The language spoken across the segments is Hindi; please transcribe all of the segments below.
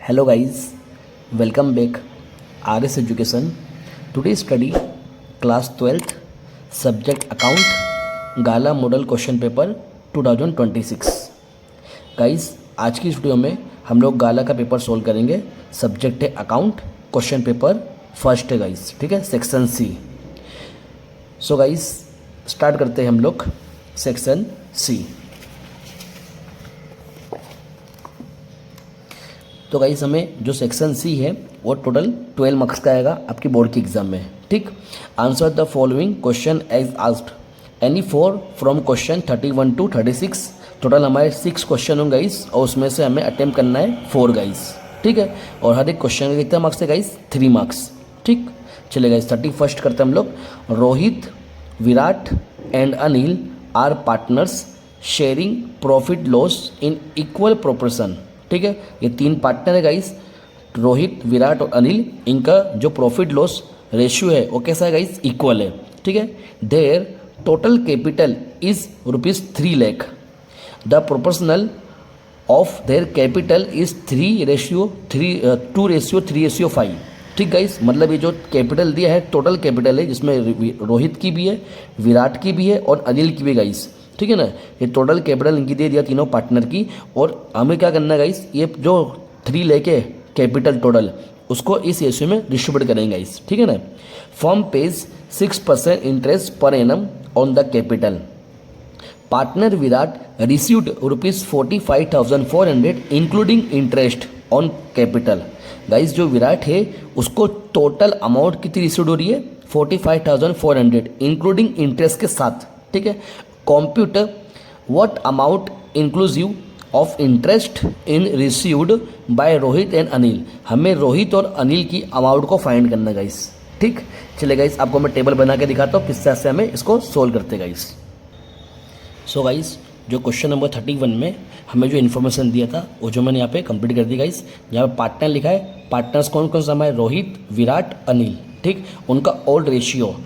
Hello guys, welcome back RS Education. Today study class 12th subject account Gala model question paper 2026. Guys आज की इस वीडियो में हम लोग गाला का पेपर सोल्व करेंगे. सब्जेक्ट है अकाउंट, क्वेश्चन पेपर फर्स्ट है गाइस, ठीक है, section C. So guys start करते हैं हम लोग सेक्शन सी. तो गाइस हमें जो सेक्शन सी है वो टोटल 12 मार्क्स का आएगा आपकी बोर्ड की एग्जाम में. ठीक, answer the following question as asked any 4 from question 31 to 36. Total हमारे 6 क्वेश्चन होंगे गाइस और उसमें से हमें अटेम्प्ट करना है 4 गाइस. ठीक है, और हर एक क्वेश्चन का कितना मार्क्स है गाइस? 3 मार्क्स. ठीक, चले गाइस 31 करते हैं हम लोग. Rohit, Virat and Anil are partners sharing profit loss in equal proportion. ठीक है, ये 3 पार्टनर है गाइस, रोहित, विराट और अनिल. इनका जो प्रॉफिट लॉस रेशियो है वो कैसा है गाइस? इक्वल है. ठीक है, their total capital is ₹3 lakh. The proportional of their capital is 2:3:5. ठीक गाइस, मतलब ये जो कैपिटल दिया है टोटल कैपिटल है जिसमें रोहित की भी है, विराट की भी है और अनिल की भी गाइस. ठीक है ना, ये टोटल कैपिटल इनकी दे दिया तीनों पार्टनर की. और हमें क्या करना है गाइस, ये जो 3 लेके कैपिटल टोटल उसको इस रेशियो में डिस्ट्रीब्यूट करेंगे गाइस. ठीक है ना. Firm page 6% interest per annum on the capital. Partner Virat received ₹45,400 including interest on capital. Guys जो विराट है उसको टोटल अमाउंट कितनी रिसीव्ड हो रही है? 45,400 इंक्लूडिंग इंटरेस्ट के साथ. ठीक है, compute what amount inclusive of interest in received by Rohit and Anil. हमें रोहित और अनिल की अमाउंट को फाइंड करना है गाइस. ठीक, चले गाइस आपको मैं टेबल बना के दिखाता हूँ किस तरह से हमें इसको सोल्व करते गाइस. सो गाइस जो क्वेश्चन नंबर 31 में हमें जो इन्फॉर्मेशन दिया था वो जो मैंने यहाँ पे कंप्लीट कर दी गाइस. यहाँ पे पार्टनर लिखा है, पार्टनर्स कौन कौन सा हमारे? रोहित, विराट, अनिल. ठीक, उनका ओल्ड रेशियो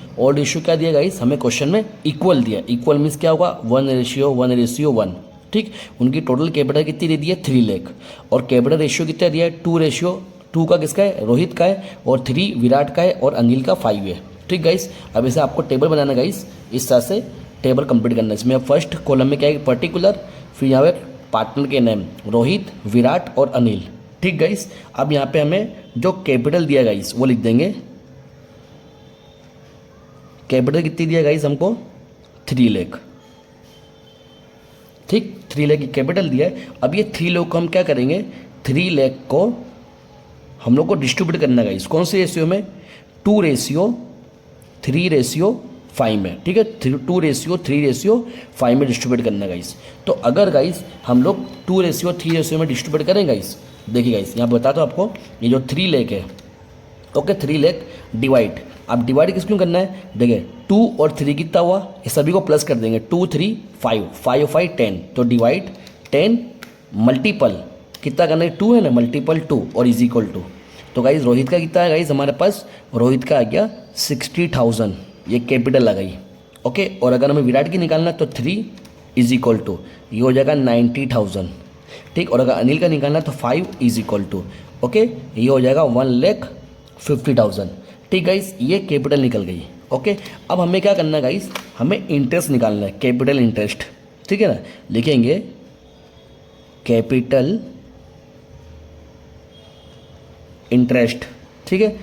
क्या दिया गाइस? हमें क्वेश्चन में इक्वल दिया. इक्वल मीन्स क्या होगा? 1:1. ठीक, उनकी टोटल कैपिटल कितनी दे दी है? 3 लाख. और कैपिटल रेशियो कितना दिया है? 2:2 का किसका है? रोहित का है. और 3 विराट का है और अनिल का 5 है. ठीक गाइस, अब इसे आपको टेबल बनाना गाइस, इस तरह से टेबल कंप्लीट करना है. इसमें फर्स्ट कॉलम में क्या है? पर्टिकुलर, फिर यहाँ पे पार्टनर के नेम रोहित, विराट और अनिल. ठीक गाइस, अब यहाँ पे हमें जो कैपिटल दिया गाइस वो लिख देंगे. कैपिटल कितनी दिया गाइस हमको? 3 लाख. ठीक, 3 लाख की कैपिटल दिया है. अब ये 3 लाख को हम क्या करेंगे? 3 लाख को हम लोग को डिस्ट्रीब्यूट करना गाइस. कौन से रेशियो में? 2:3:5 में. ठीक है, 2:3:5 में डिस्ट्रीब्यूट करना गाइस. तो अगर गाइस हम लोग 2:3 में डिस्ट्रीब्यूट करें गाइस, देखिए गाइस यहाँ बताता हूँ आपको. ये जो 3 लाख है, ओके, 3 लाख डिवाइड. अब डिवाइड किस क्यों करना है? देखिए 2 और 3 कितना हुआ? ये सभी को प्लस कर देंगे. 2 3 5, 5 और 5 10. तो डिवाइड 10 मल्टीपल कितना करना है? 2 है ना, मल्टीपल 2 और इज इक्वल टू. तो गाइज रोहित का कितना है गाइज हमारे पास? रोहित का आ गया 60,000. ये कैपिटल आ गई. ओके, और अगर हमें विराट की निकालना तो 3 इज इक्वल टू, ये हो जाएगा 90,000. ठीक, और अगर अनिल का निकालना तो 5 इज इक्वल टू, ओके, ये हो जाएगा 1,50,000. ठीक गाइस, ये कैपिटल निकल गई. ओके, अब हमें क्या करना है गाइस? हमें इंटरेस्ट निकालना है, कैपिटल इंटरेस्ट. ठीक है ना, लिखेंगे कैपिटल इंटरेस्ट. ठीक है,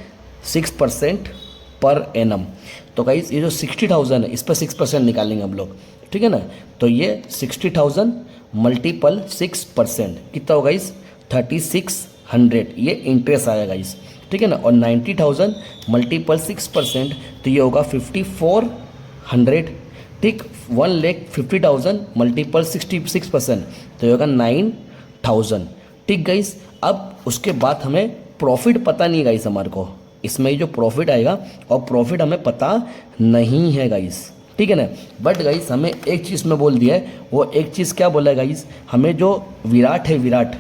6% पर एनम. तो गाइस ये जो 60,000 है इस पर 6% निकालेंगे हम लोग. ठीक है ना, तो ये 60,000 मल्टीपल 6% कितना होगा गाइस? 3600. ये इंटरेस्ट आया गाइस. ठीक है ना, और 90,000 मल्टीपल 6% तो ये होगा 5400. ठीक, 1,50,000 मल्टीपल 66% तो ये होगा 9,000. ठीक गाइस, अब उसके बाद हमें प्रॉफिट पता नहीं है गाइस हमारे को. इसमें ये जो प्रॉफिट आएगा और प्रॉफिट हमें पता नहीं है गाइस. ठीक है ना, बट गाइस हमें एक चीज़ में बोल दिया है. वो एक चीज़ क्या बोला है गाइस? हमें जो विराट है, विराट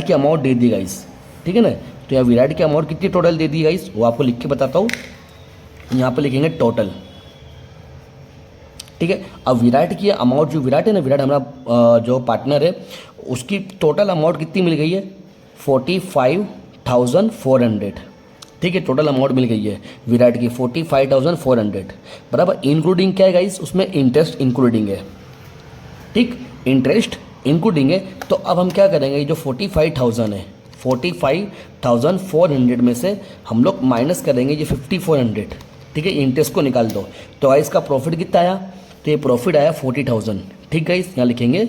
की अमाउंट दे दी गाइस. ठीक है ना, तो यहाँ विराट की अमाउंट कितनी टोटल दे दी गाइस वो आपको लिख के बताता हूँ. यहाँ पे लिखेंगे टोटल. ठीक है, अब विराट की अमाउंट, जो विराट है ना, विराट हमारा जो पार्टनर है, उसकी टोटल अमाउंट कितनी मिल गई है? 45,400, ठीक है, टोटल अमाउंट मिल गई है विराट की 45,400 बराबर। इंक्लूडिंग क्या है गाइस, उसमें इंटरेस्ट इंक्लूडिंग है, ठीक, इंटरेस्ट इंक्लूडिंग है। तो अब हम क्या करेंगे, ये जो 45,000 है, 45,400 में से हम लोग माइनस करेंगे ये 5,400, ठीक है, इंटरेस्ट को निकाल दो। तो गाइस इसका प्रॉफिट कितना आया, तो ये प्रॉफिट आया 40,000, ठीक है, यहाँ लिखेंगे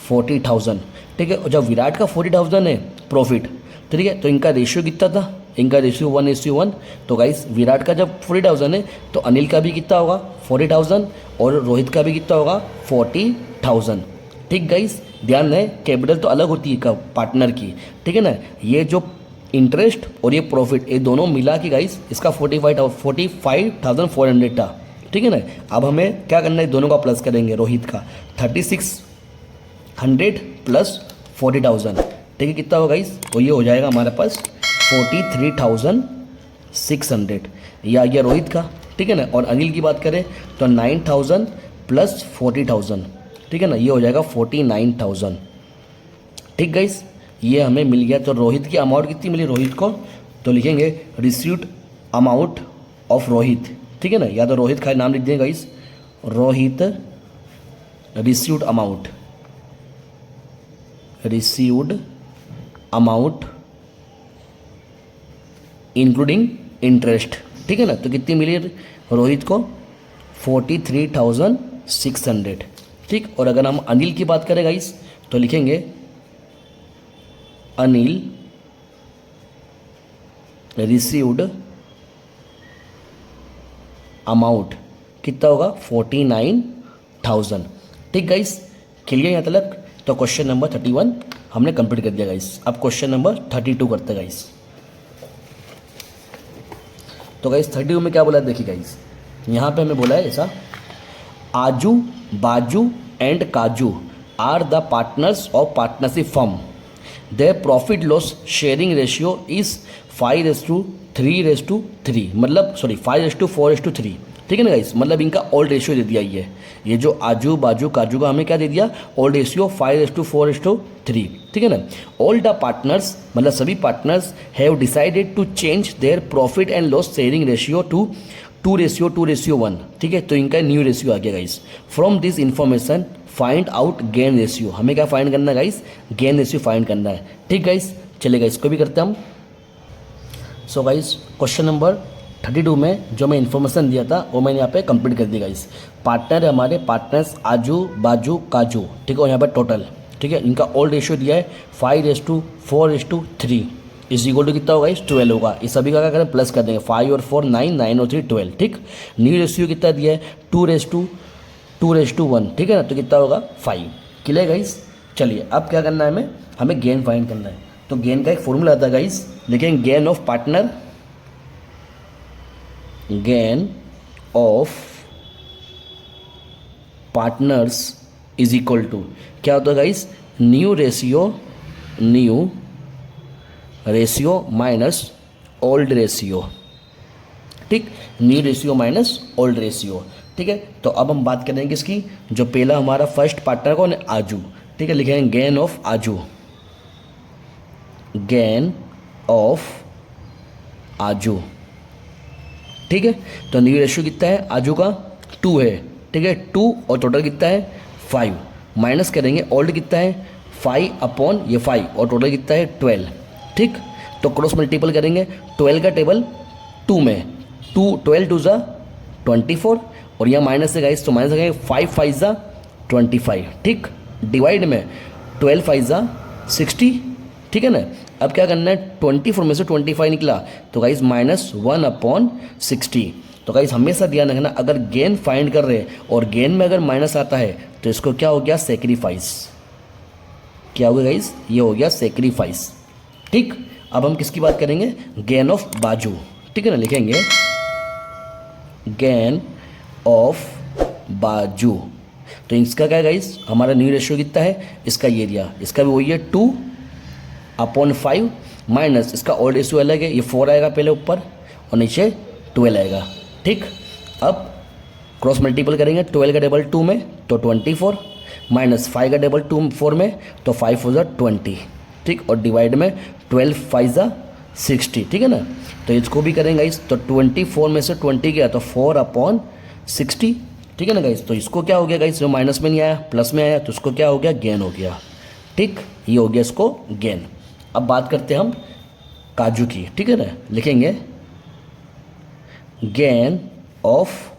40,000, ठीक है। और जब विराट का 40,000 है प्रॉफिट, ठीक है, तो इनका रेशियो कितना था, इनका रेशियो 1:1। तो गाइस विराट का जब 40,000 है तो अनिल का भी कितना होगा 40,000 और रोहित का भी कितना होगा 40,000, ठीक गाइस। ध्यान है कैपिटल तो अलग होती है पार्टनर की, ठीक है ना। ये जो इंटरेस्ट और ये प्रॉफिट ये दोनों मिला के गाइस इसका 45,400 था, ठीक है ना। अब हमें क्या करना है, दोनों का प्लस करेंगे। रोहित का 3,600 प्लस 40,000, ठीक है, कितना होगा गाइस, तो ये हो जाएगा हमारे पास 43,600, या ये रोहित का, ठीक है ना। और अनिल की बात करें तो 9,000 प्लस 40,000, ठीक है ना, ये हो जाएगा 49,000, ठीक गाइस, ये हमें मिल गया। तो रोहित की अमाउंट कितनी मिली रोहित को, तो लिखेंगे रिसीव्ड अमाउंट ऑफ रोहित, ठीक है ना, या तो रोहित का नाम लिख देंगे guys, Rohit received amount including interest, ठीक है ना। तो कितनी मिली रोहित को 43,600, ठीक। और अगर हम अनिल की बात करें गाइस तो लिखेंगे अनिल रिसीव्ड अमाउंट कितना होगा 49,000, ठीक गाइस, क्लियर यहाँ तक। तो क्वेश्चन नंबर 31 हमने कंप्लीट कर दिया गाइस। अब क्वेश्चन नंबर 32 करते हैं गाइस। तो गाइस 32 में क्या बोला है, देखिए गाइस यहाँ पे हमें बोला है ऐसा, आजू Baju and Kaju are the partners of partnership firm, their profit loss sharing ratio is 5:3:3, मतलब सॉरी 5:4:3, ठीक है ना गाइस, मतलब इनका ओल्ड रेशियो दे दिया ये जो आजू बाजू काजू का हमें क्या दे दिया, ओल्ड रेशियो 5:4:3, ठीक है ना। ऑल द पार्टनर्स मतलब सभी partners have decided to change their profit and loss sharing ratio to 2:1, ठीक है। तो इनका न्यू रेशियो आ गया guys. From this information find out gain ratio, हमें क्या फाइंड करना है गाइस, गेन रेशियो फाइंड करना है, ठीक गाइस। चलेगा इसको भी करते हैं हम। सो गाइस क्वेश्चन नंबर 32 में जो मैं इन्फॉर्मेशन दिया था वो मैंने यहाँ पे कंप्लीट कर दिया गाइस। पार्टनर है हमारे, पार्टनर्स आजू बाजू काजू, ठीक है, और यहाँ पर टोटल, ठीक है, इनका ओल्ड रेशियो दिया है 5:4:3 इज इक्वल टू कितना होगा इस 12 होगा। इस सभी का क्या करें, प्लस कर देंगे, 5 और 4 9, 9 और 3 12, ठीक। न्यू रेशियो कितना दिया है 2:1, ठीक है ना, तो कितना होगा 5, क्लियर गाइस। चलिए अब क्या करना है, हमें गेन फाइंड करना है। तो गेन का एक फॉर्मूला आता है गाइस, लेकिन gain of partner, gain of partners is equal to क्या होता है guys, new ratio minus old ratio, ठीक, new ratio minus old ratio, ठीक है। तो अब हम बात करेंगे इसकी, जो पहला हमारा फर्स्ट पार्टनर कौन है, आजू, ठीक है, लिखेंगे गेन ऑफ आजू, गेन ऑफ आजू, ठीक है। तो न्यू रेशियो कितना है आजू का 2 है, ठीक है, 2 और टोटल कितना है 5, माइनस करेंगे ओल्ड कितना है 5 अपॉन ये 5 और टोटल कितना है 12, ठीक। तो क्रॉस मल्टीपल करेंगे 12 का टेबल 2 में, 12 2 ज़ा 24 और यह माइनस से गाइस, तो माइनस करेंगे 5 5 ज़ा 25, ठीक। डिवाइड में 12 5 ज़ा 60, ठीक है ना। अब क्या करना है, 24 में से 25 निकला तो गाइस -1/60। तो गाइस हमेशा ध्यान रखना, अगर गेन फाइंड कर रहे हैं और गेन में अगर माइनस आता है तो इसको क्या हो गया, सेक्रीफाइस, क्या हो गया गाइस, ये हो गया सेक्रीफाइस, ठीक। अब हम किसकी बात करेंगे, गेन ऑफ बाजू, ठीक है ना, लिखेंगे गेन ऑफ बाजू। तो इसका क्या है गाइस, हमारा न्यू रेशियो कितना है, इसका ये दिया, इसका भी वही है 2/5 माइनस इसका ओल्ड रेशियो अलग है, ये 4 आएगा पहले ऊपर और नीचे 12 आएगा, ठीक। अब क्रॉस मल्टीपल करेंगे 12 का टेबल 2 में तो 24 माइनस 5 का टेबल 4 में तो 5 4 ज़ा 20, ठीक। और डिवाइड में 12 5 60, ठीक है ना। तो इसको भी करेंगे गाइस, तो 24 में से 20 गया तो 4/60, ठीक है ना गाइस। तो इसको क्या हो गया गाइस, जो माइनस में नहीं आया प्लस में आया तो उसको क्या हो गया, गेन हो गया, ठीक, ये हो गया इसको गेन। अब बात करते हैं हम काजू की, ठीक है ना, लिखेंगे गेन ऑफ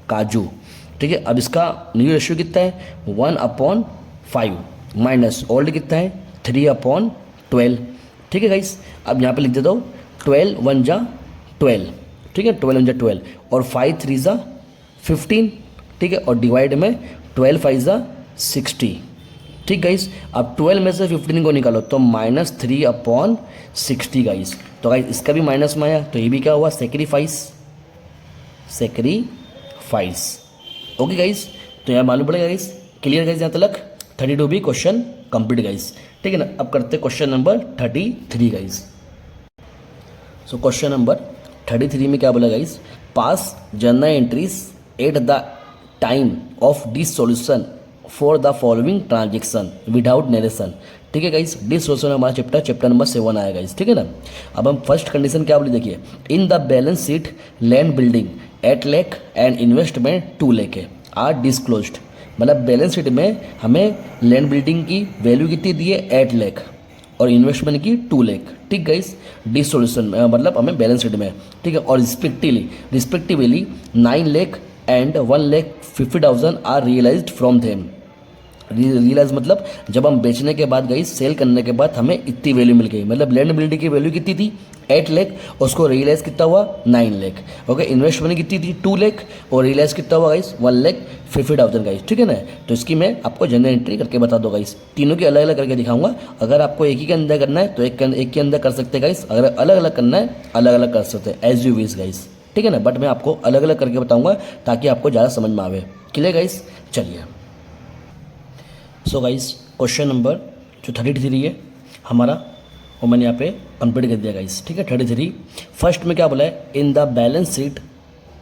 काजू, ठीक है। अब इसका न्यू रेशियो कितना है, 1/5 माइनस ओल्ड कितना है 3/12, ठीक है गाइस। अब यहाँ पे लिख देता हूँ 12 1 जा 12, ठीक है, 12 1 जा 12 और 5 3 जा 15, ठीक है, और डिवाइड में 12 5 जा 60, ठीक गाइस। अब 12 में से 15 को निकालो तो -3/60 गाइस। तो गाइस इसका भी माइनस में आया तो ये भी क्या हुआ, सेक्रीफाइस, ओके गाइस। तो यहाँ मालूम पड़ेगा गाइस, क्लियर गाइस यहाँ तक। 32 भी क्वेश्चन कंप्लीट गाइस, ठीक है ना। अब करते हैं question number 33 guys. So question number 33 में क्या बोला guys, pass journal entries at the time of this solution for the following transaction without narration, ठीक है गाइस। दिस सॉल्यूशन हमारा चैप्टर नंबर 7 आया गाइस, ठीक है ना। अब हम फर्स्ट कंडीशन क्या बोली, देखिए इन the balance sheet land building 8 lakh and investment 2 lakh है आर डिस्क्लोज्ड, मतलब बैलेंस शीट में हमें लैंड बिल्डिंग की वैल्यू कितनी दी है 8 लाख और इन्वेस्टमेंट की 2 लाख, ठीक गाइस। डिस सॉल्यूशन में मतलब हमें बैलेंस शीट में, ठीक है, और respectively 9 lakh and 1,50,000 are realised from them. Realize मतलब जब हम बेचने के बाद गई, सेल करने के बाद हमें इतनी वैल्यू मिल गई, मतलब लैंड बिल्डिंग की वैल्यू कितनी थी 8 लाख, उसको रियलाइज कितना हुआ 9 लाख, ओके। इन्वेस्टमेंट कितनी थी 2 लाख और रियलाइज कितना हुआ गाइस 1,50,000 गाइस, ठीक है ना। तो इसकी मैं आपको जनरल एंट्री करके बता दो गाइस, तीनों की अलग अलग करके दिखाऊंगा। अगर आपको एक ही के अंदर करना है तो एक के अंदर कर सकते हैं गाइस, अगर अलग अलग करना है अलग अलग कर सकते हैं, एज यू विश गाइस, ठीक है ना। बट मैं आपको अलग अलग करके बताऊंगा ताकि आपको ज़्यादा समझ में आवे, क्लियर गाइस। चलिए सो गाइस क्वेश्चन नंबर जो 33 है हमारा, वो मैंने यहाँ पे कंप्लीट कर दिया गाइस, ठीक है। 33 फर्स्ट में क्या बोला है, in the balance sheet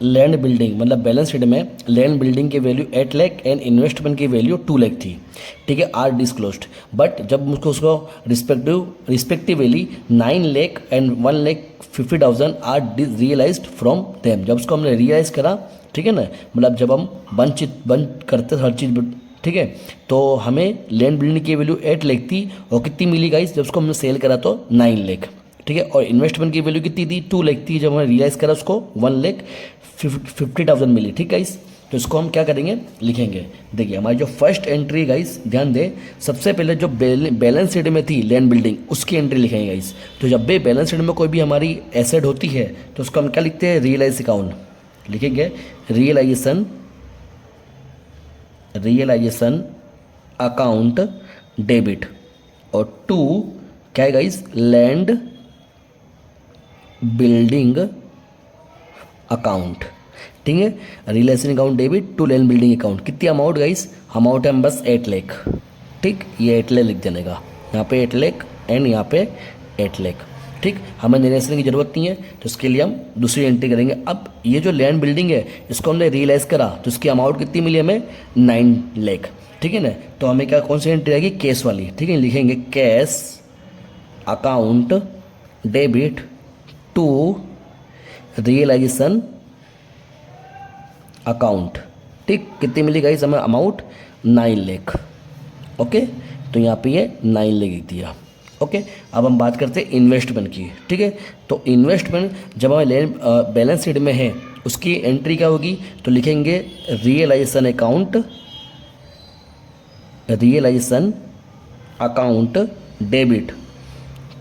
land building, मतलब बैलेंस शीट में लैंड बिल्डिंग की वैल्यू 8 लाख एंड इन्वेस्टमेंट की वैल्यू 2 लाख थी, ठीक है, आर डिस्क्लोज्ड। बट जब उसको respectively 9 lakh and 1,50,000 are realised from them, जब उसको हमने रियलाइज करा, ठीक है ना, मतलब जब हम बंद करते हर चीज़, ठीक है, तो हमें लैंड बिल्डिंग की वैल्यू 8 लाख थी और कितनी मिली गाइस, जब उसको हमने सेल करा तो 9 लाख, ठीक है, और इन्वेस्टमेंट की वैल्यू कितनी थी 2 लाख थी, जब हमने रियलाइज करा उसको 1,50,000 मिली, ठीक गाइस। तो इसको हम क्या करेंगे, लिखेंगे। देखिए हमारी जो फर्स्ट एंट्री गाइस, ध्यान दे, सबसे पहले जो बैलेंस शीट में थी लैंड बिल्डिंग उसकी एंट्री लिखेंगे गाइस। तो जब भी बैलेंस शीट में कोई भी हमारी एसेट होती है तो उसको हम क्या लिखते हैं, रियलाइज अकाउंट लिखेंगे, रियलाइजेशन अकाउंट डेबिट, और 2 क्या है गाइस, लैंड बिल्डिंग अकाउंट, ठीक है। Realisation account debit 2 land building account, कितनी अमाउंट गाइस, अमाउंट है बस 8 लाख, ठीक, ये 8 लाख लिख देने का, यहाँ पे 8 लाख एंड यहाँ पे 8 लाख, ठीक। हमें निर्णय की जरूरत नहीं है तो इसके लिए हम दूसरी एंट्री करेंगे। अब ये जो लैंड बिल्डिंग है इसको हमने रियलाइज करा तो इसकी अमाउंट कितनी मिली हमें 9 लाख, ठीक है ना। तो हमें क्या कौन सी एंट्री आएगी, कैश वाली, ठीक है, लिखेंगे cash account debit 2 realisation account, ठीक। कितनी मिली गाइस हमें अमाउंट 9 लाख, ओके। तो यहाँ पे ये 9 लाख लिख दिया, ओके। अब हम बात करते हैं इन्वेस्टमेंट की, ठीक है। तो इन्वेस्टमेंट जब हमें बैलेंस शीट में है उसकी एंट्री क्या होगी, तो लिखेंगे रियलाइजेशन अकाउंट डेबिट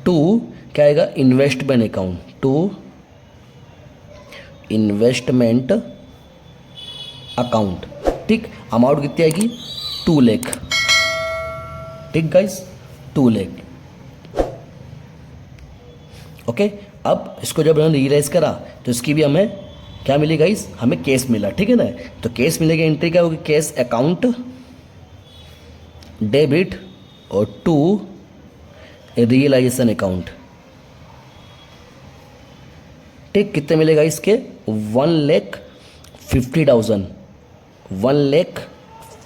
2 क्या आएगा, इन्वेस्टमेंट अकाउंट 2 इन्वेस्टमेंट अकाउंट, ठीक। अमाउंट कितनी आएगी 2 लाख, ठीक गाइस, 2 लाख, ओके। अब इसको जब हमने रियलाइज करा तो इसकी भी हमें क्या मिली गाइस, हमें कैश मिला, ठीक है ना। तो कैश मिलेगा, एंट्री क्या होगी, कैश अकाउंट डेबिट और 2 रियलाइजेशन अकाउंट, ठीक। कितने मिलेगा इसके 1,50,000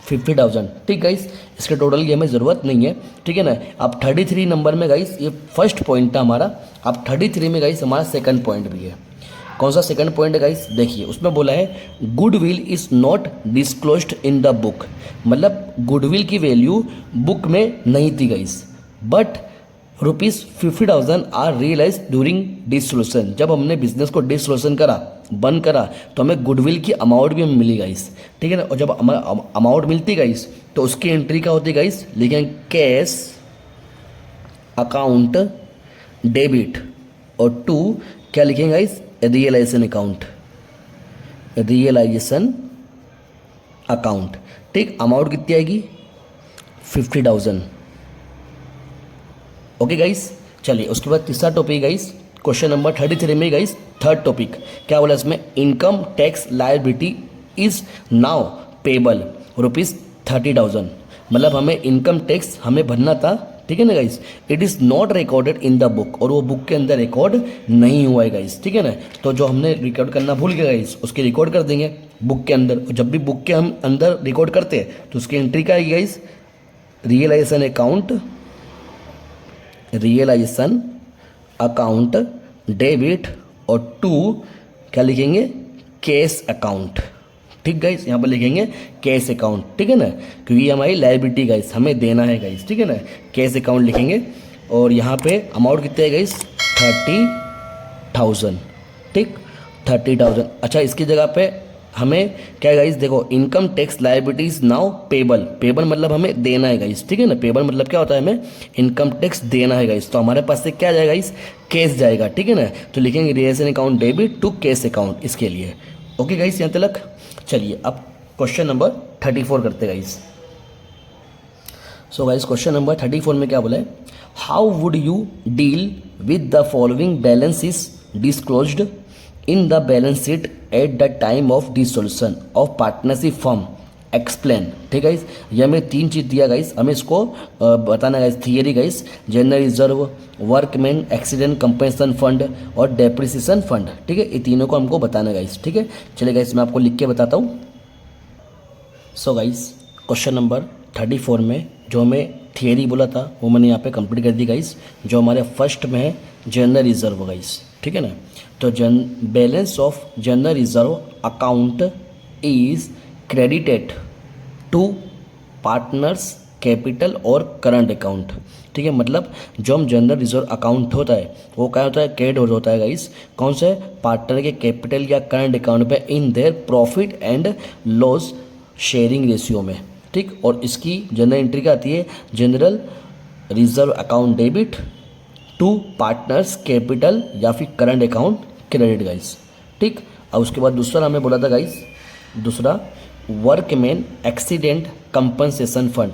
50,000। ठीक गाइस, इसके टोटल की हमें ज़रूरत नहीं है, ठीक है ना। अब 33 नंबर में गाइस, ये फर्स्ट पॉइंट था हमारा। अब 33 में गाइस हमारा सेकंड पॉइंट भी है। कौन सा सेकंड पॉइंट है गाइस, देखिए उसमें बोला है goodwill is not disclosed in the book. मतलब गुडविल की वैल्यू बुक में नहीं थी guys, but ₹50,000 are realise during dissolution. जब हमने बिजनेस को डिसोल्यूशन करा, बंद करा, तो हमें गुडविल की अमाउंट भी हमें मिली गाइस, ठीक है ना। और जब अमाउंट मिलती गाइस तो उसकी एंट्री क्या होती गाइस, लिखेंगे कैश अकाउंट डेबिट, और टू क्या लिखेंगे guys, realisation account, realisation account. ठीक, अमाउंट कितनी आएगी 50,000। ओके गाइस, चलिए उसके बाद तीसरा टॉपिक गाइस, क्वेश्चन नंबर 33 में गाइस थर्ड टॉपिक क्या बोला इसमें, income tax liability is now payable ₹30,000। मतलब हमें इनकम टैक्स हमें भरना था, ठीक है ना guys. It is not recorded in the book, और वो बुक के अंदर रिकॉर्ड नहीं हुआ है गाइस, ठीक है ना। तो जो हमने रिकॉर्ड करना भूल गए गाइस, उसके रिकॉर्ड कर देंगे बुक के अंदर। जब भी बुक के हम अंदर रिकॉर्ड करते हैं तो उसकी एंट्री क्या आएगी guys, realisation account, realisation account debit, और टू क्या लिखेंगे, कैश अकाउंट। ठीक गाइस, यहाँ पर लिखेंगे कैश अकाउंट, ठीक है ना, क्योंकि हमारी लायबिलिटी गाइस हमें देना है गाइस, ठीक है ना। कैश अकाउंट लिखेंगे, और यहाँ पे अमाउंट कितने है गाइस, 30,000। ठीक, 30,000। अच्छा, इसकी जगह पे हमें क्या गाइस, देखो income tax liability is now payable. Payable मतलब हमें देना है गाइस, ठीक है ना। पेबल मतलब क्या होता है, हमें इनकम टैक्स देना है गाइस। तो हमारे पास से क्या जाएगा गाइस, कैश जाएगा, ठीक है ना। तो लिखेंगे realisation account debit to cash account इसके लिए। ओके गाइस, यहाँ तक। चलिए अब क्वेश्चन नंबर 34 करते guys. So guys question number 34 में क्या बोला है, how would you deal with the following balance is disclosed in the balance sheet at the time of dissolution of partnership firm, explain. ठीक है गाइस, ये हमें 3 चीज़ दिया गाइस, हमें इसको बताना guys. Theory guys, general reserve, workman accident compensation fund और डेप्रिसिएशन फंड, ठीक है। ये तीनों को हमको बताना गाइस, ठीक है। चलिए गाइस, मैं आपको लिख के बताता हूँ। सो गाइस क्वेश्चन नंबर 34 में जो हमें थियरी बोला था वो मैंने यहाँ पे कंप्लीट कर दी गाइस। जो हमारे फर्स्ट में है जनरल रिजर्व गाइस, ठीक है ना। तो balance of general reserve account is credited to partners capital और करंट अकाउंट, ठीक है। मतलब जो हम जनरल रिजर्व अकाउंट होता है वो क्या होता है, क्रेडिट होता है गाइस, कौन से, पार्टनर के कैपिटल या करंट अकाउंट पे in their profit and loss sharing ratio में, ठीक। और इसकी जनरल एंट्री क्या आती है, general reserve account debit to partners capital या फिर करंट अकाउंट क्रेडिट गाइस, ठीक। अब उसके बाद दूसरा हमें बोला था गाइस, दूसरा workman accident compensation fund.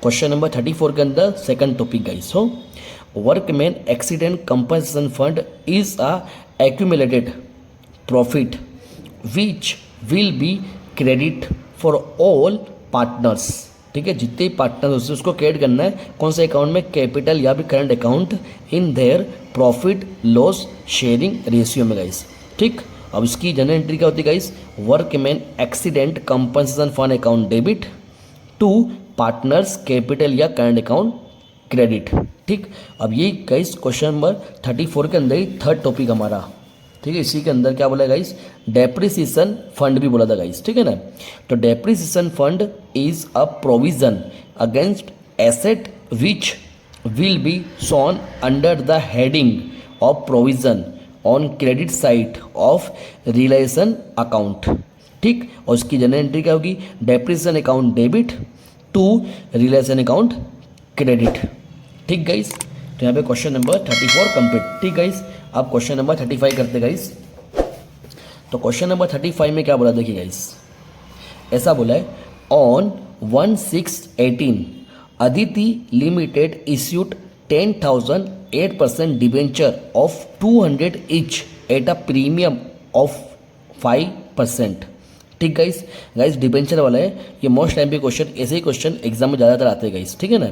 Question number 34 के अंदर सेकंड टॉपिक गाइस हो, workman accident compensation fund is a accumulated profit which will B credit for all partners, ठीक है। जितने पार्टनर उससे उसको क्रेडिट करना है कौन से अकाउंट में, कैपिटल या भी current account in their profit loss sharing ratio में गाइस, ठीक। अब इसकी जनरल एंट्री क्या होती है guys, workman accident compensation fund account debit to partners capital या करंट अकाउंट क्रेडिट, ठीक। अब ये गाइस क्वेश्चन नंबर 34 के अंदर ही थर्ड टॉपिक हमारा, ठीक है। इसी के अंदर क्या बोला गाइस, डेप्रिसिएशन फंड भी बोला था गाइस, ठीक है ना। तो depreciation fund is a provision against asset which will be shown under the heading of provision on credit side of realisation account, ठीक। और उसकी जनरल एंट्री क्या होगी, depreciation account debit to realisation account credit, ठीक गाइस। तो यहाँ पे क्वेश्चन नंबर 34 कंप्लीट, ठीक गाइस। अब क्वेश्चन नंबर 35 करते गाइस। तो क्वेश्चन नंबर 35 में क्या बोला, देखिए गाइस, ऐसा बोला है, on 1/6/18 Aditi limited issued 10,008% debenture of 200 each at a premium of 5%, ठीक गाइस। गाइस डिबेंचर वाला है, ये मोस्ट टाइम पे क्वेश्चन, ऐसे ही क्वेश्चन एग्जाम में ज़्यादातर आते हैं गाइस, ठीक है ना।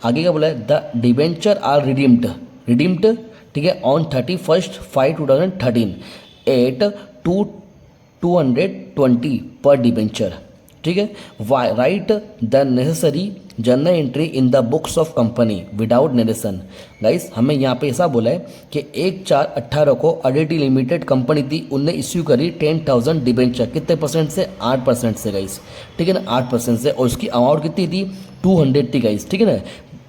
आगे क्या बोला है, द डिबेंचर आर रिडीम्ड, ठीक है, ऑन 31/5/2013 एट 220 पर डिबेंचर, ठीक है, right the necessary journal entry in the books of company without narration. Guys हमें यहाँ पे ऐसा बोला है कि 1/4/18 को अडिटी लिमिटेड कंपनी थी, उनने इश्यू करी 10,000 डिबेंचर, कितने परसेंट से? 8% से गाइस, ठीक है ना, 8% से, और उसकी अमाउंट कितनी थी? 200 थी गाइस, ठीक है ना।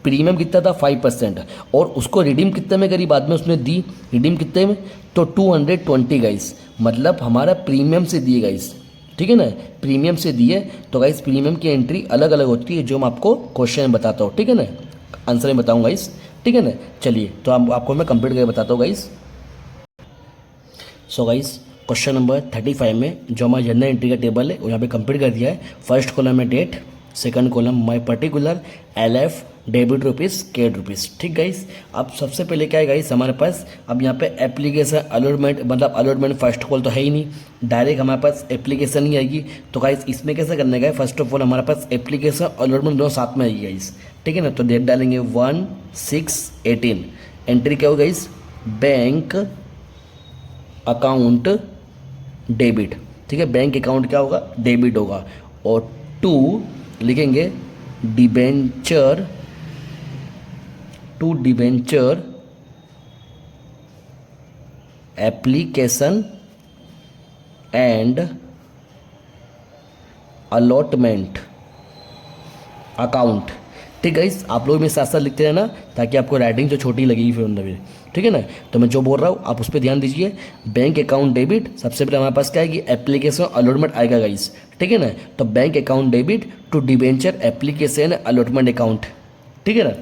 प्रीमियम कितना था? 5%, और उसको रिडीम कितने में करी बाद में उसने दी? रिडीम कितने में? तो 220 गाइस, मतलब हमारा प्रीमियम से दिए गाइस, ठीक है ना, प्रीमियम से दिए। तो गाइस प्रीमियम की एंट्री अलग अलग होती है, जो मैं आपको क्वेश्चन में बताता हूँ, ठीक है ना, आंसर में बताऊँ गाइस, ठीक है ना। चलिए तो आपको मैं कंप्लीट करके बताता हूँ guys. So guys question number 35 में जो हमारा जनरल एंट्री का टेबल है वो यहाँ पे कंप्लीट कर दिया है। फर्स्ट कॉलम में डेट, सेकंड कॉलम माई particular, LF debit rupees, credit rupees, ठीक गाइस। अब सबसे पहले क्या है गाइस हमारे पास, अब यहाँ पे एप्लीकेशन अलॉटमेंट, मतलब अलॉटमेंट फर्स्ट कॉल तो है ही नहीं, डायरेक्ट हमारे पास एप्लीकेशन ही आएगी। तो गाइस इसमें कैसे करने का है, फर्स्ट ऑफ ऑल हमारे पास एप्लीकेशन अलॉटमेंट दोनों साथ में आएगी गाइस, ठीक है ना। तो डेट डालेंगे 1/6/18, एंट्री क्या होगा गाइस? बैंक अकाउंट डेबिट, ठीक है, बैंक अकाउंट क्या होगा? डेबिट होगा। और 2 लिखेंगे debenture, to debenture application and allotment account, ठीक है गाइस। आप लोग में साथ साथ लिखते रहना ताकि आपको राइटिंग जो छोटी लगेगी फिर अंदर में, ठीक है ना। तो मैं जो बोल रहा हूँ आप उस पर ध्यान दीजिए। बैंक अकाउंट डेबिट, सबसे पहले हमारे पास क्या है कि एप्लीकेशन अलॉटमेंट आएगा गाइस, ठीक है ना। तो bank account debit to debenture application allotment account, ठीक है ना।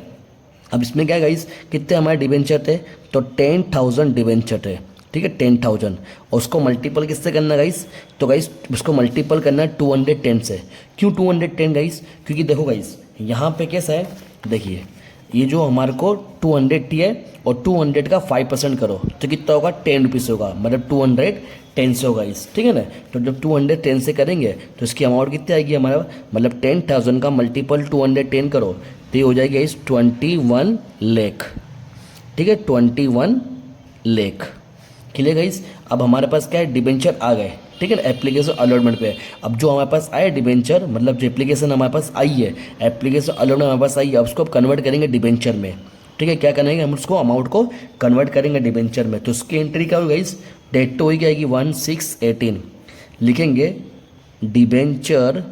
अब इसमें क्या है गाइस, कितने हमारे डिबेंचर थे? तो 10,000 डिबेंचर थे, ठीक है, 10,000, और उसको मल्टीपल किससे करना गाइस? तो गाइस उसको मल्टीपल करना है 210 से। क्यों 210 गाइस? क्योंकि देखो गाइस यहाँ पे कैसा है, देखिए ये जो हमारे को 200 है और 200 का 5% करो तो कितना होगा? 10 रुपीज़ होगा, मतलब 210 से होगा इस, ठीक है ना। तो जब 210 से करेंगे तो इसकी अमाउंट कितनी आएगी हमारा, मतलब 10,000 का मल्टीपल 210 करो तो ये हो जाएगी इस 21 लाख, ठीक है, 21 लाख। Clear guys. अब हमारे पास क्या है, डिबेंचर आ गए, ठीक है ना, एप्लीकेशन अलॉटमेंट पे। अब जो हमारे पास आए डिबेंचर, मतलब जो एप्लीकेशन हमारे पास आई है, एप्लीकेशन अलॉटमेंट हमारे पास आई है, अब उसको अब कन्वर्ट करेंगे डिबेंचर में, ठीक है। क्या करेंगे हम उसको, अमाउंट को कन्वर्ट करेंगे डिबेंचर में। तो उसकी एंट्री क्या होगी गाइस, डेट तो होगी आएगी 1/6/18, लिखेंगे debenture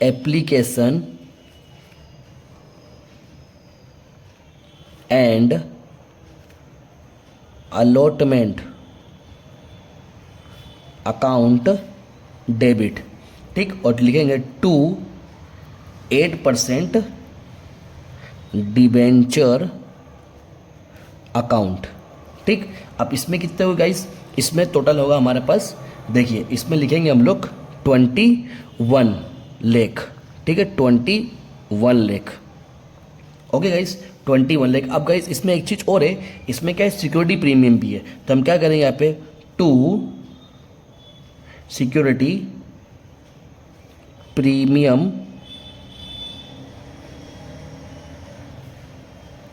application and allotment account debit, ठीक, और लिखेंगे 8% डिबेंचर अकाउंट, ठीक। अब इसमें कितने हुए गाइस, इसमें टोटल होगा हमारे पास, देखिए इसमें लिखेंगे हम लोग 21 लाख, ठीक है, 21 लाख, ओके गाइस, 21 लाख। अब गाइस इसमें एक चीज़ और है, इसमें क्या है, सिक्योरिटी प्रीमियम भी है। तो हम क्या करेंगे यहाँ पे, 2 सिक्योरिटी प्रीमियम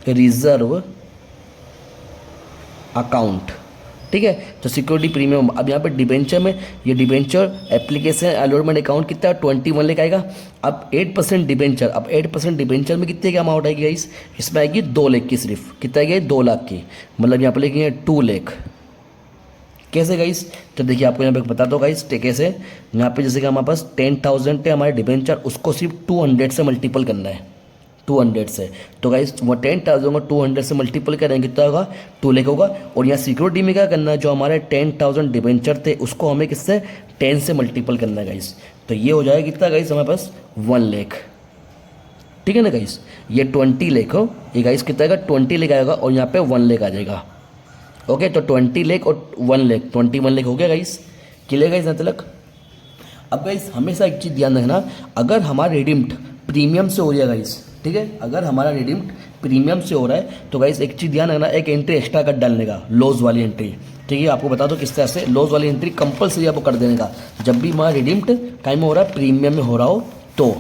रिजर्व अकाउंट, ठीक है। तो सिक्योरिटी प्रीमियम, अब यहाँ पे डिबेंचर में, ये डिबेंचर एप्लीकेशन अलॉटमेंट अकाउंट कितना, 21 लाख आएगा। अब 8% डिबेंचर, अब 8% डिबेंचर में कितने की अमाउंट आएगी गाइस, इसमें आएगी 2 लाख की, सिर्फ कितना आएगी, 2 लाख की, मतलब यहाँ पे लिखेंगे 2 लाख। कैसे गाइस, तो देखिए आपको यहाँ पे बता दो गाइस कैसे, यहाँ पे जैसे कि हमारे पास 10,000 थे हमारे डिबेंचर, उसको सिर्फ 200 से मल्टीपल करना है, 200 से। तो गाइस वो 10,000 को 200 से मल्टीपल करेंगे कितना होगा, 2 लाख होगा। और यहाँ सिक्योरिटी में क्या करना है, जो हमारे 10,000 डिबेंचर थे उसको हमें किससे, 10 से मल्टीपल करना है गाइस। तो ये हो जाएगा कितना गाइस हमारे पास, 1 लाख, ठीक है ना गाइस। ये 20 लाख हो, ये गाइस कितना आएगा, 20 लाख आएगा, और यहाँ पे 1 लाख आ जाएगा, ओके। तो 20 लाख और 1 लाख, 21 लाख हो गया गाइस। क्लियर गाइस यहाँ तक। अब गाइस हमेशा एक चीज़ ध्यान रखना, अगर हमारा रिडीम्ड प्रीमियम से हो रहा है गाइस, ठीक है, अगर हमारा रिडीम्ड प्रीमियम से हो रहा है तो गाइस एक चीज़ ध्यान रखना, एक एंट्री एक्स्ट्रा कर डालने का, लॉस वाली एंट्री, ठीक है। आपको बता दो किस तरह से लॉस वाली एंट्री कंपलसरी आपको कर देने का, जब भी हमारा रिडीम्ड टाइम में हो रहा है, प्रीमियम में हो रहा हो तो,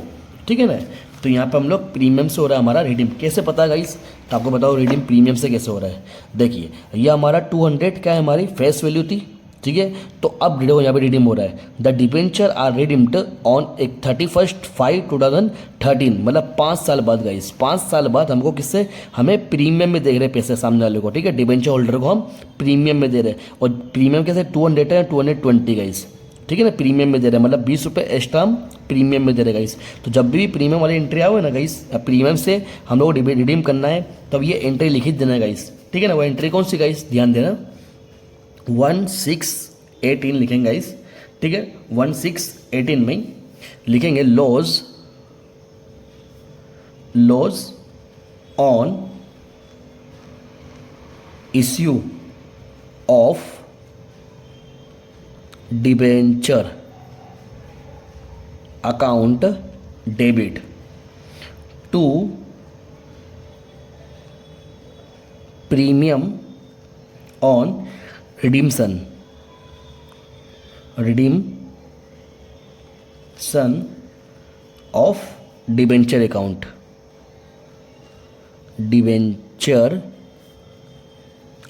ठीक है ना। तो यहाँ पे हम लोग प्रीमियम से हो रहा है हमारा रिडीम, कैसे पता है गाइस, तो आपको बताओ रिडीम प्रीमियम से कैसे हो रहा है। देखिए ये हमारा 200 क्या है, हमारी फेस वैल्यू थी, ठीक है। तो अब देखो यहाँ पे रिडीम हो रहा है, the debenture are redeemed on एक 31/5/2013, मतलब 5 साल बाद गाइस, 5 साल बाद हमको किससे, हमें प्रीमियम में दे रहे पैसे सामने वाले को, ठीक है। डिबेंचर होल्डर को हम प्रीमियम में दे रहे हैं, और प्रीमियम कैसे 200 है 220 गाइस, ठीक है ना, प्रीमियम में दे रहे हैं, मतलब 20 रुपये एक्स्ट्रा हम प्रीमियम में दे रहे गाइस। तो जब भी प्रीमियम वाली एंट्री आओ ना गाइस, प्रीमियम से हम लोग रिडीम करना है, तब ये एंट्री लिख देना गाइस, ठीक है ना। वो एंट्री कौन सी गाइस, ध्यान देना, 1618 लिखेंगे गाइस, ठीक है। 1618 में लिखेंगे loss on issue of debenture account debit to premium on redemption of debenture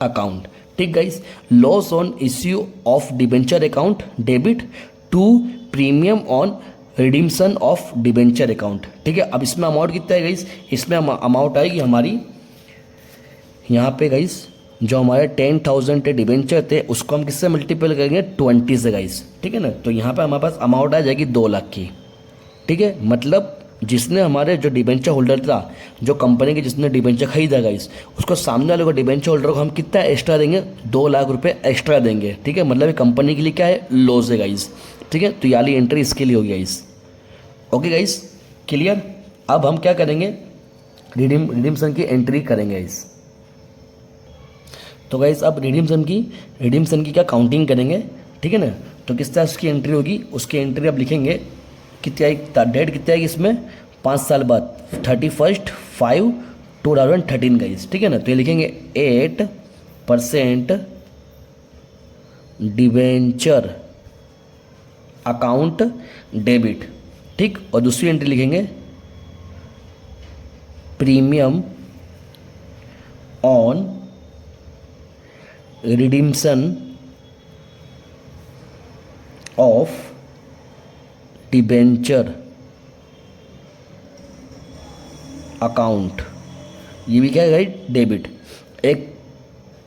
account, ठीक guys. Loss on issue of debenture account debit to premium on redemption of debenture account, ठीक है। अब इसमें अमाउंट कितना है गाइस, इसमें अमाउंट आएगी हमारी यहाँ पे गाइस, जो हमारे 10,000 थे डिबेंचर थे, उसको हम किससे मल्टीपल करेंगे 20 से गाइस, ठीक है ना। तो यहाँ पे हमारे पास अमाउंट आ जाएगी 2 लाख की, ठीक है। मतलब जिसने हमारे जो डिबेंचर होल्डर था, जो कंपनी के जिसने डिबेंचर खरीदा गाइस, उसको सामने वाले को डिबेंचर होल्डर को हम कितना एक्स्ट्रा देंगे, 2 लाख रुपए एक्स्ट्रा देंगे, ठीक है। मतलब कंपनी के लिए क्या है, लॉस है गाइस, ठीक है। तो याली एंट्री इसके लिए होगी गाइस, ओके गाइस, क्लियर। अब हम क्या करेंगे, रिडीम्सन की एंट्री करेंगे गाइस। तो गाइस अब रिडीम्सन की क्या काउंटिंग करेंगे, ठीक है ना। तो किस तरह उसकी एंट्री होगी, उसकी एंट्री अब लिखेंगे, कितना डेट कितना है इसमें, 5 साल बाद 31/5/2013 गाइस, ठीक है ना। तो ये लिखेंगे 8% डिबेंचर अकाउंट डेबिट, ठीक। और दूसरी एंट्री लिखेंगे premium on redemption of debenture account, ये भी क्या है गाइड, डेबिट। एक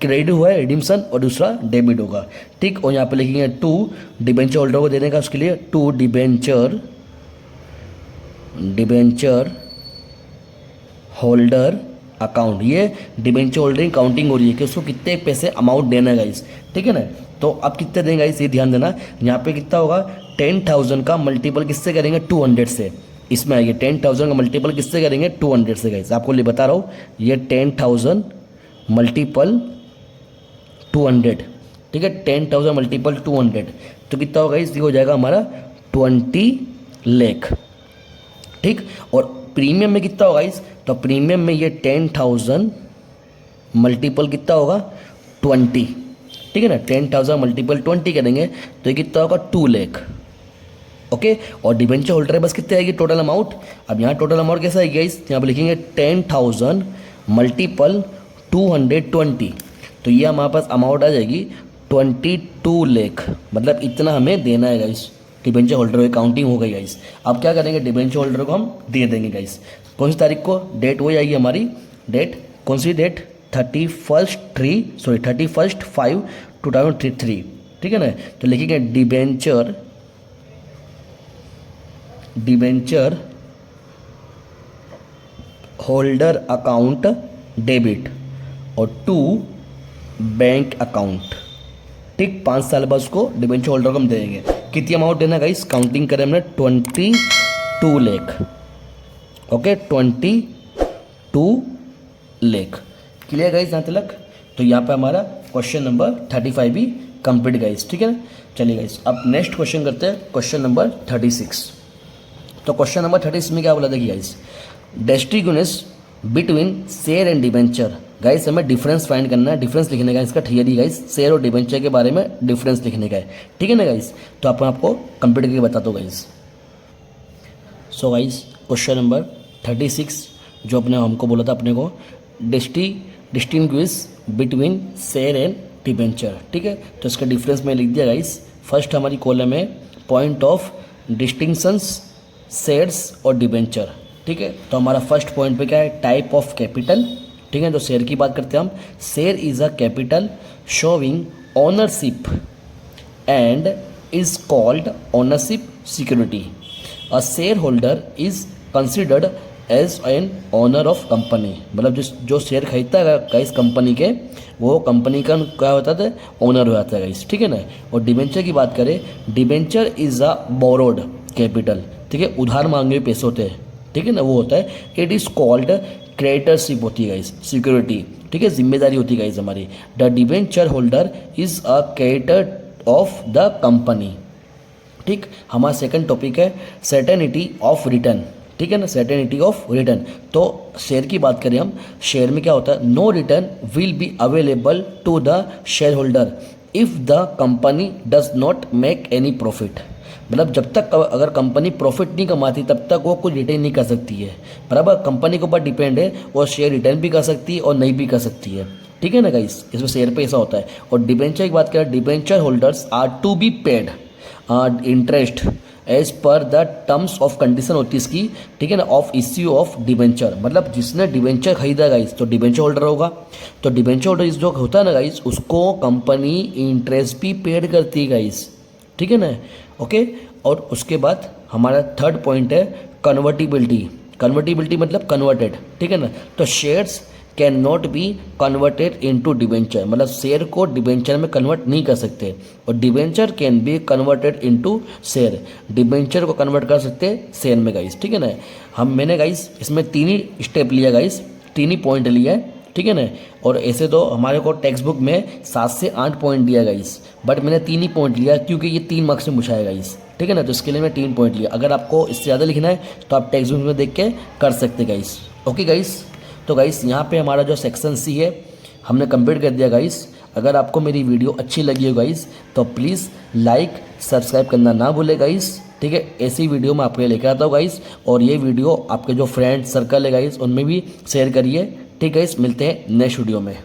क्रेडिट हुआ है रिडीम्सन और दूसरा डेबिट होगा, ठीक। और यहाँ पे लिखेंगे 2 डिबेंचर होल्डर को देने का, उसके लिए 2 डिबेंचर होल्डर अकाउंट, ये डिबेंचर होल्डरिंग काउंटिंग हो रही है कि उसको कितने पैसे अमाउंट देना है गाइस, ठीक है ना। तो अब कितने देंगे गाइस, ये ध्यान देना, यहाँ पे कितना होगा, 10,000 का मल्टीपल किससे करेंगे, 200 से। इसमें आइए 10,000 का मल्टीपल किससे करेंगे, 200 से गाइस। आपको लिए बता रहा हूँ, ये 10,000 मल्टीपल 200, ठीक है। 10,000 मल्टीपल 200 तो कितना होगा गाइस, ये हो जाएगा हमारा 20 लाख, ठीक। और प्रीमियम में कितना होगा गाइस, तो प्रीमियम में ये 10,000 मल्टीपल कितना होगा 20, ठीक है ना। 10,000 मल्टीपल 20 करेंगे तो ये कितना होगा 2 लाख, ओके। और डिबेंचर होल्डर बस कितने आएगी टोटल अमाउंट, अब यहाँ टोटल अमाउंट कैसा आएगी गाइस, यहाँ पे लिखेंगे 10,000 मल्टीपल 220, तो ये हमारे पास अमाउंट आ जाएगी 22 लाख, मतलब इतना हमें देना है गाइस। डिबेंचर होल्डर की काउंटिंग हो गई गाइस। अब क्या करेंगे, डिबेंचर होल्डर को हम दे देंगे गाइस। कौन सी तारीख को, डेट हो जाएगी हमारी, डेट कौन सी डेट, 31/5/2003, ठीक है ना। तो लिखेंगे डिबेंचर होल्डर अकाउंट डेबिट और 2 बैंक अकाउंट, ठीक। 5 साल बाद उसको डिबेंचर होल्डर को हम देंगे। कितनी अमाउंट देना गाइस, काउंटिंग करें हमने 22 lakh, okay, 22 lakh, clear guys यहाँ तक। तो यहाँ पे हमारा क्वेश्चन नंबर 35 भी कंप्लीट गाइस, ठीक है ना। चलिए गाइस अब नेक्स्ट क्वेश्चन करते हैं, क्वेश्चन नंबर 36। तो क्वेश्चन नंबर 36 में क्या बोला, देखिए guys, distinguish between share and debenture, guys हमें डिफरेंस फाइंड करना है, डिफरेंस लिखने का इसका थियरी गाइस, शेयर और डिबेंचर के बारे में डिफरेंस लिखने का है, ठीक है ना गाइस। तो आपको कंप्लीट करके बता दो guys. So guys question number 36 जो हमको बोला था अपने को, distinguish between share and debenture, ठीक है। तो इसका डिफरेंस मैं लिख दिया गाइस। फर्स्ट हमारी कॉलम है पॉइंट ऑफ डिस्टिंक्शंस शेयर्स और डिबेंचर, ठीक है। तो हमारा फर्स्ट पॉइंट पे क्या है, टाइप ऑफ कैपिटल, ठीक है। तो शेयर की बात करते हैं हम। Share is a capital showing ownership and is called ownership security. A share holder is considered as an owner of company, मतलब जो शेयर खरीदता है गाइस कंपनी के, वो कंपनी का क्या होता है, ओनर हो जाता है गाइस, ठीक है ना। और डिबेंचर की बात करें, debenture is a borrowed capital, ठीक है, उधार मांगे हुए पैसे होते हैं, ठीक है ना, वो होता है। इट इज़ कॉल्ड क्रेडिटरशिप होती है गाइस, सिक्योरिटी, ठीक है, जिम्मेदारी होती है गाइस हमारी। The debenture holder is a creditor of the company, ठीक। हमारा सेकंड टॉपिक है सर्टेनिटी ऑफ रिटर्न, ठीक है ना, सर्टेनिटी ऑफ रिटर्न। तो शेयर की बात करें हम, शेयर में क्या होता है, no return will be available to the share holder if the company does not make any profit, मतलब जब तक अगर कंपनी प्रॉफिट नहीं कमाती तब तक वो कुछ रिटर्न नहीं कर सकती है, बराबर। कंपनी के ऊपर डिपेंड है, वो शेयर रिटर्न भी कर सकती है और नहीं भी कर सकती है, ठीक है ना गाइस। इसमें शेयर पे ऐसा होता है। और डिबेंचर की बात करें, debenture holders are to be paid interest as per the terms of condition होती है इसकी, ठीक है ना, ऑफ इश्यू ऑफ डिबेंचर, मतलब जिसने डिबेंचर खरीदा गाइस तो डिबेंचर होल्डर होगा। तो डिबेंचर होल्डर जो होता है ना गाइस, उसको कंपनी इंटरेस्ट भी पेड करती है गाइस, ठीक है ना, ओके। और उसके बाद हमारा थर्ड पॉइंट है कन्वर्टिबिलिटी। कन्वर्टिबिलिटी मतलब कन्वर्टेड, ठीक है ना। तो shares can not be converted into debenture, मतलब शेयर को डिबेंचर में कन्वर्ट नहीं कर सकते। और debenture can be converted into share, debenture को कन्वर्ट कर सकते हैं शेयर में गाइस, ठीक है ना। मैंने गाइस इसमें 3 ही स्टेप लिया गाइस, 3 ही पॉइंट लिया है, ठीक है ना। और ऐसे तो हमारे को टेक्स्ट बुक में 7 से 8 पॉइंट दिया गाइस, बट मैंने 3 ही पॉइंट लिया क्योंकि ये 3 मार्क्स में पूछा है गाइस, ठीक है ना। तो इसके लिए मैं 3 पॉइंट लिया। अगर आपको इससे ज़्यादा लिखना है तो आप टेक्स्ट बुक में देख के कर सकते गाइस, ओके गाइस। तो गाइस यहाँ पे हमारा जो सेक्शन सी है हमने कंप्लीट कर दिया गाइस। अगर आपको मेरी वीडियो अच्छी लगी हो गाइस तो प्लीज़ लाइक सब्सक्राइब करना ना भूले गाइस, ठीक है। ऐसी वीडियो मैं आपके लिए लेकर आता हूँ गाइस। और ये वीडियो आपके जो फ्रेंड सर्कल है गाइस उनमें भी शेयर करिए, ठीक है गाइस। मिलते हैं नेक्स्ट वीडियो में।